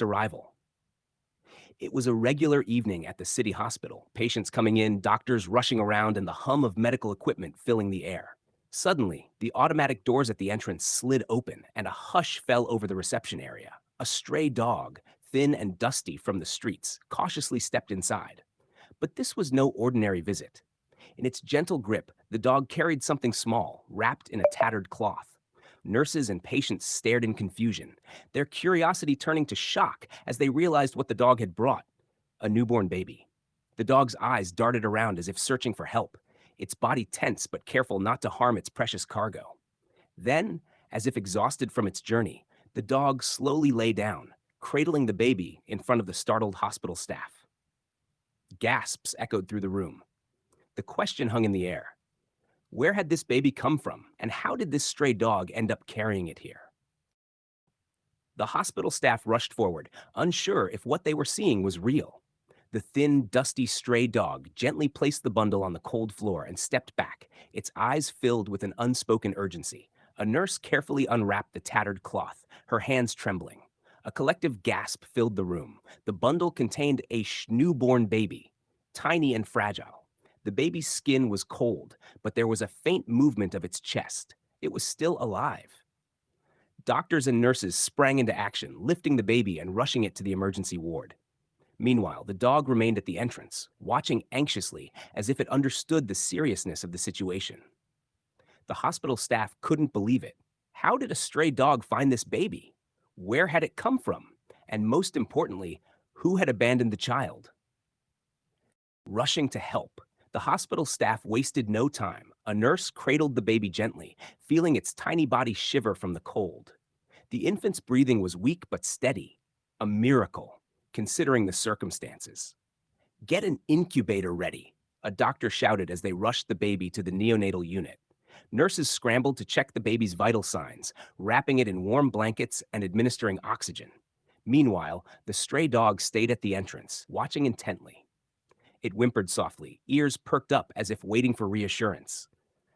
arrival. It was a regular evening at the city hospital, patients coming in, doctors rushing around, and the hum of medical equipment filling the air. Suddenly, the automatic doors at the entrance slid open, and a hush fell over the reception area. A stray dog, thin and dusty from the streets, cautiously stepped inside. But this was no ordinary visit. In its gentle grip, the dog carried something small, wrapped in a tattered cloth. Nurses and patients stared in confusion, their curiosity turning to shock as they realized what the dog had brought: a newborn baby. The dog's eyes darted around as if searching for help, its body tense but careful not to harm its precious cargo. Then, as if exhausted from its journey, the dog slowly lay down, cradling the baby in front of the startled hospital staff. Gasps echoed through the room. The question hung in the air: where had this baby come from, and how did this stray dog end up carrying it here? The hospital staff rushed forward, unsure if what they were seeing was real. The thin, dusty stray dog gently placed the bundle on the cold floor and stepped back, its eyes filled with an unspoken urgency. A nurse carefully unwrapped the tattered cloth, her hands trembling. A collective gasp filled the room. The bundle contained a newborn baby, tiny and fragile. The baby's skin was cold, but there was a faint movement of its chest. It was still alive. Doctors and nurses sprang into action, lifting the baby and rushing it to the emergency ward. Meanwhile, the dog remained at the entrance, watching anxiously as if it understood the seriousness of the situation. The hospital staff couldn't believe it. How did a stray dog find this baby? Where had it come from? And most importantly, who had abandoned the child? Rushing to help, the hospital staff wasted no time. A nurse cradled the baby gently, feeling its tiny body shiver from the cold. The infant's breathing was weak but steady, a miracle, considering the circumstances. "Get an incubator ready," a doctor shouted as they rushed the baby to the neonatal unit. Nurses scrambled to check the baby's vital signs, wrapping it in warm blankets and administering oxygen. Meanwhile, the stray dog stayed at the entrance, watching intently. It whimpered softly, ears perked up as if waiting for reassurance.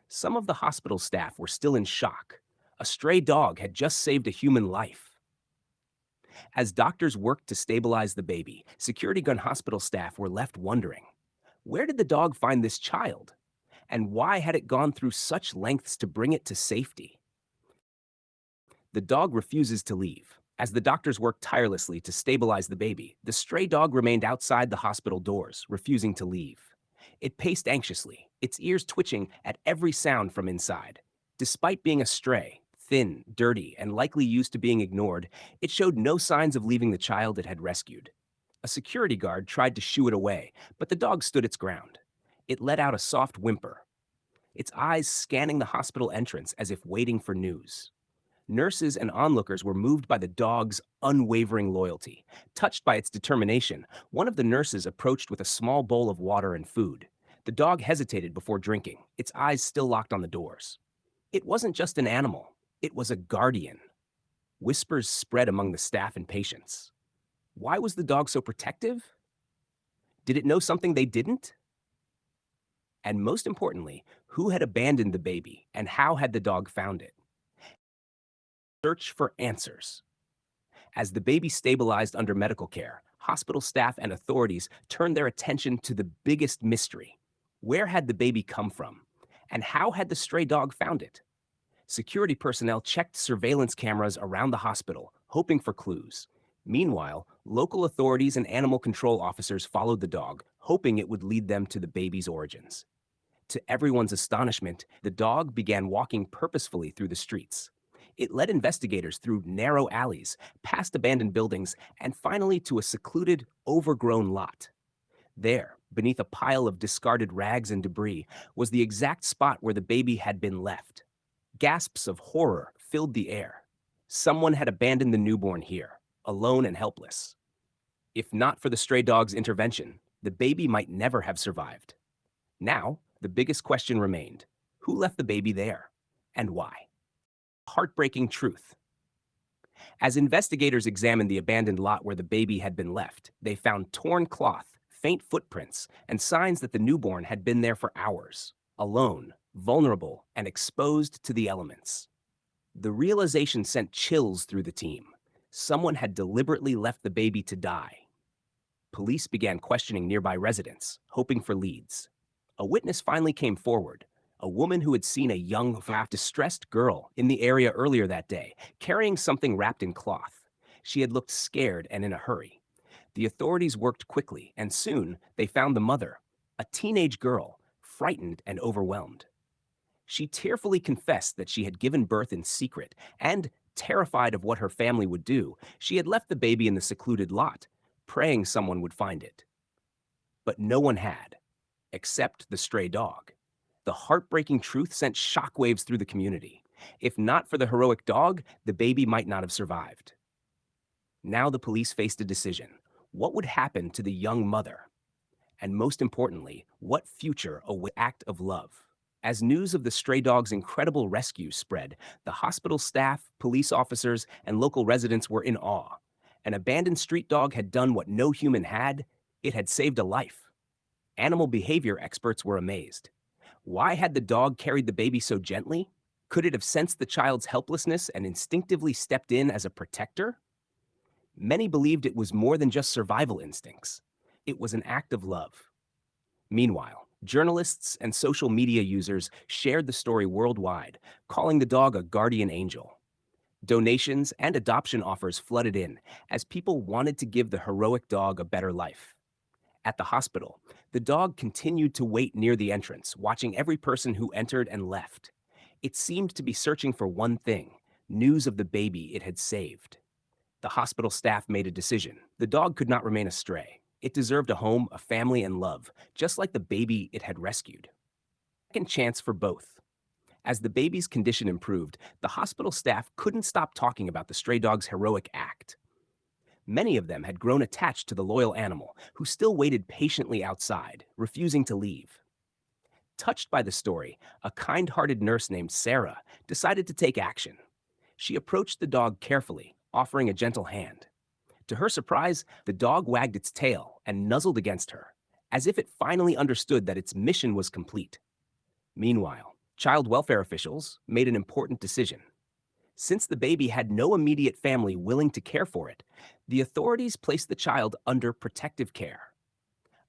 Some of the hospital staff were still in shock. A stray dog had just saved a human life. As doctors worked to stabilize the baby, security guard hospital staff were left wondering, where did the dog find this child? And why had it gone through such lengths to bring it to safety? The dog refuses to leave. As the doctors worked tirelessly to stabilize the baby, the stray dog remained outside the hospital doors, refusing to leave. It paced anxiously, its ears twitching at every sound from inside. Despite being a stray, thin, dirty, and likely used to being ignored, it showed no signs of leaving the child it had rescued. A security guard tried to shoo it away, but the dog stood its ground. It let out a soft whimper, its eyes scanning the hospital entrance as if waiting for news. Nurses and onlookers were moved by the dog's unwavering loyalty. Touched by its determination, one of the nurses approached with a small bowl of water and food. The dog hesitated before drinking, its eyes still locked on the doors. It wasn't just an animal, it was a guardian. Whispers spread among the staff and patients. Why was the dog so protective? Did it know something they didn't? And most importantly, who had abandoned the baby and how had the dog found it? Search for answers. As the baby stabilized under medical care, hospital staff and authorities turned their attention to the biggest mystery. Where had the baby come from? And how had the stray dog found it? Security personnel checked surveillance cameras around the hospital, hoping for clues. Meanwhile, local authorities and animal control officers followed the dog, hoping it would lead them to the baby's origins. To everyone's astonishment, the dog began walking purposefully through the streets. It led investigators through narrow alleys, past abandoned buildings, and finally to a secluded, overgrown lot. There, beneath a pile of discarded rags and debris, was the exact spot where the baby had been left. Gasps of horror filled the air. Someone had abandoned the newborn here, alone and helpless. If not for the stray dog's intervention, the baby might never have survived. Now, the biggest question remained: who left the baby there, and why? Heartbreaking truth. As investigators examined the abandoned lot where the baby had been left, they found torn cloth, faint footprints, and signs that the newborn had been there for hours, alone, vulnerable, and exposed to the elements. The realization sent chills through the team. Someone had deliberately left the baby to die. Police began questioning nearby residents, hoping for leads. A witness finally came forward, a woman who had seen a young, distressed girl in the area earlier that day, carrying something wrapped in cloth. She had looked scared and in a hurry. The authorities worked quickly, and soon they found the mother, a teenage girl, frightened and overwhelmed. She tearfully confessed that she had given birth in secret, and, terrified of what her family would do, she had left the baby in the secluded lot, praying someone would find it. But no one had, except the stray dog. The heartbreaking truth sent shockwaves through the community. If not for the heroic dog, the baby might not have survived. Now the police faced a decision. What would happen to the young mother? And most importantly, what future awaited the act of love? As news of the stray dog's incredible rescue spread, the hospital staff, police officers, and local residents were in awe. An abandoned street dog had done what no human had. It had saved a life. Animal behavior experts were amazed. Why had the dog carried the baby so gently? Could it have sensed the child's helplessness and instinctively stepped in as a protector? Many believed it was more than just survival instincts. It was an act of love. Meanwhile, journalists and social media users shared the story worldwide, calling the dog a guardian angel. Donations and adoption offers flooded in as people wanted to give the heroic dog a better life. At the hospital, the dog continued to wait near the entrance, watching every person who entered and left. It seemed to be searching for one thing: news of the baby it had saved. The hospital staff made a decision. The dog could not remain a stray. It deserved a home, a family, and love, just like the baby it had rescued. Second chance for both. As the baby's condition improved, the hospital staff couldn't stop talking about the stray dog's heroic act. Many of them had grown attached to the loyal animal, who still waited patiently outside, refusing to leave. Touched by the story, a kind-hearted nurse named Sarah decided to take action. She approached the dog carefully, offering a gentle hand. To her surprise, the dog wagged its tail and nuzzled against her, as if it finally understood that its mission was complete. Meanwhile, child welfare officials made an important decision. Since the baby had no immediate family willing to care for it, the authorities placed the child under protective care.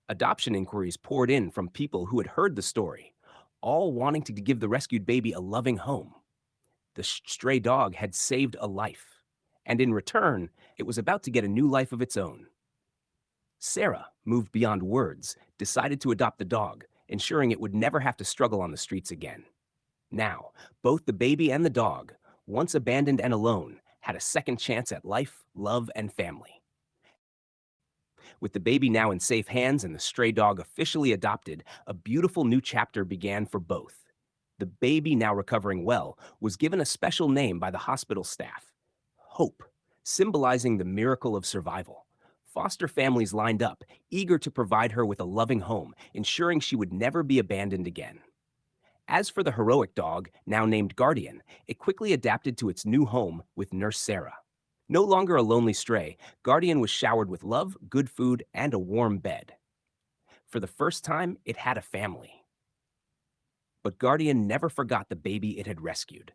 Adoption inquiries poured in from people who had heard the story, all wanting to give the rescued baby a loving home. The stray dog had saved a life, and in return, it was about to get a new life of its own. Sarah, moved beyond words, decided to adopt the dog, ensuring it would never have to struggle on the streets again. Now, both the baby and the dog, once abandoned and alone, had a second chance at life, love, and family. With the baby now in safe hands and the stray dog officially adopted, a beautiful new chapter began for both. The baby, now recovering well, was given a special name by the hospital staff: Hope, symbolizing the miracle of survival. Foster families lined up, eager to provide her with a loving home, ensuring she would never be abandoned again. As for the heroic dog, now named Guardian, it quickly adapted to its new home with Nurse Sarah. No longer a lonely stray, Guardian was showered with love, good food, and a warm bed. For the first time, it had a family. But Guardian never forgot the baby it had rescued.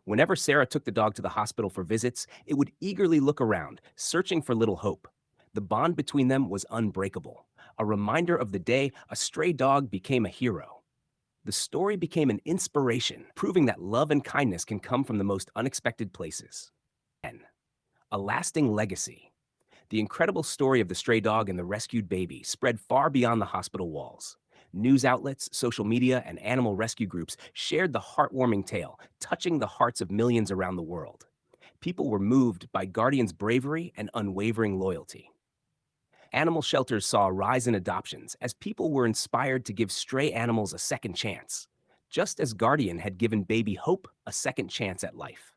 Whenever Sarah took the dog to the hospital for visits, it would eagerly look around, searching for little Hope. The bond between them was unbreakable, a reminder of the day a stray dog became a hero. The story became an inspiration, proving that love and kindness can come from the most unexpected places. And a lasting legacy. The incredible story of the stray dog and the rescued baby spread far beyond the hospital walls. News outlets, social media, and animal rescue groups shared the heartwarming tale, touching the hearts of millions around the world. People were moved by Guardian's bravery and unwavering loyalty. Animal shelters saw a rise in adoptions as people were inspired to give stray animals a second chance, just as Guardian had given baby Hope a second chance at life.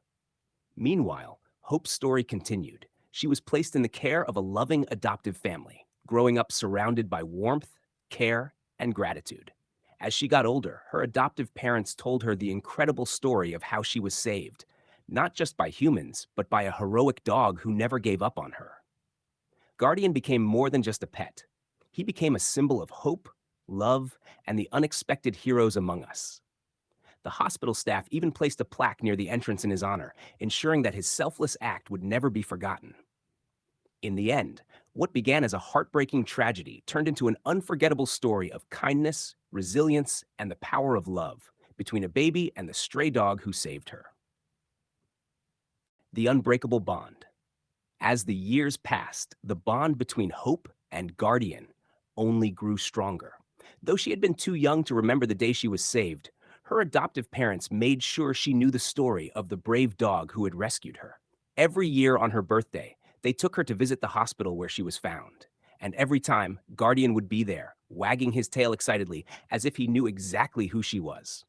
Meanwhile, Hope's story continued. She was placed in the care of a loving adoptive family, growing up surrounded by warmth, care, and gratitude. As she got older, her adoptive parents told her the incredible story of how she was saved, not just by humans, but by a heroic dog who never gave up on her. Guardian became more than just a pet. He became a symbol of hope, love, and the unexpected heroes among us. The hospital staff even placed a plaque near the entrance in his honor, ensuring that his selfless act would never be forgotten. In the end, what began as a heartbreaking tragedy turned into an unforgettable story of kindness, resilience, and the power of love between a baby and the stray dog who saved her. The unbreakable bond. As the years passed, the bond between Hope and Guardian only grew stronger. Though she had been too young to remember the day she was saved, her adoptive parents made sure she knew the story of the brave dog who had rescued her. Every year on her birthday, they took her to visit the hospital where she was found. And every time, Guardian would be there, wagging his tail excitedly, as if he knew exactly who she was.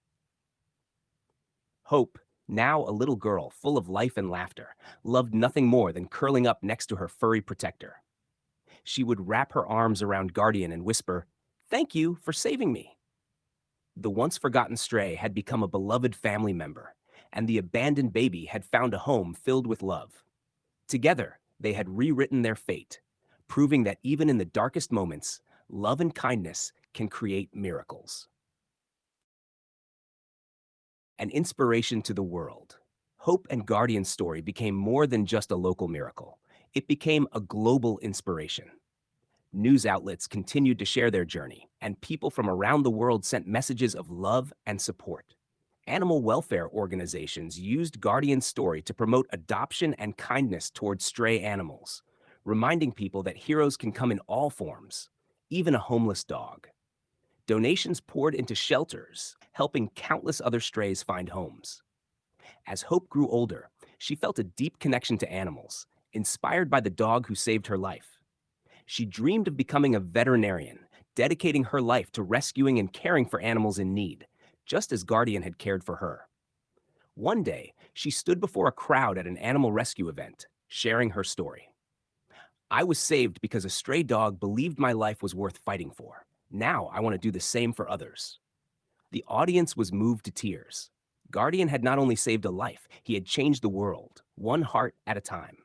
Hope, now a little girl full of life and laughter, loved nothing more than curling up next to her furry protector. She would wrap her arms around Guardian and whisper, "Thank you for saving me." The once forgotten stray had become a beloved family member, and the abandoned baby had found a home filled with love. Together, they had rewritten their fate, proving that even in the darkest moments, love and kindness can create miracles. An inspiration to the world. Hope and Guardian's story became more than just a local miracle. It became a global inspiration. News outlets continued to share their journey, and people from around the world sent messages of love and support. Animal welfare organizations used Guardian's story to promote adoption and kindness towards stray animals, reminding people that heroes can come in all forms, even a homeless dog. Donations poured into shelters, helping countless other strays find homes. As Hope grew older, she felt a deep connection to animals, inspired by the dog who saved her life. She dreamed of becoming a veterinarian, dedicating her life to rescuing and caring for animals in need, just as Guardian had cared for her. One day, she stood before a crowd at an animal rescue event, sharing her story. "I was saved because a stray dog believed my life was worth fighting for. Now I want to do the same for others." The audience was moved to tears. Guardian had not only saved a life, he had changed the world, one heart at a time.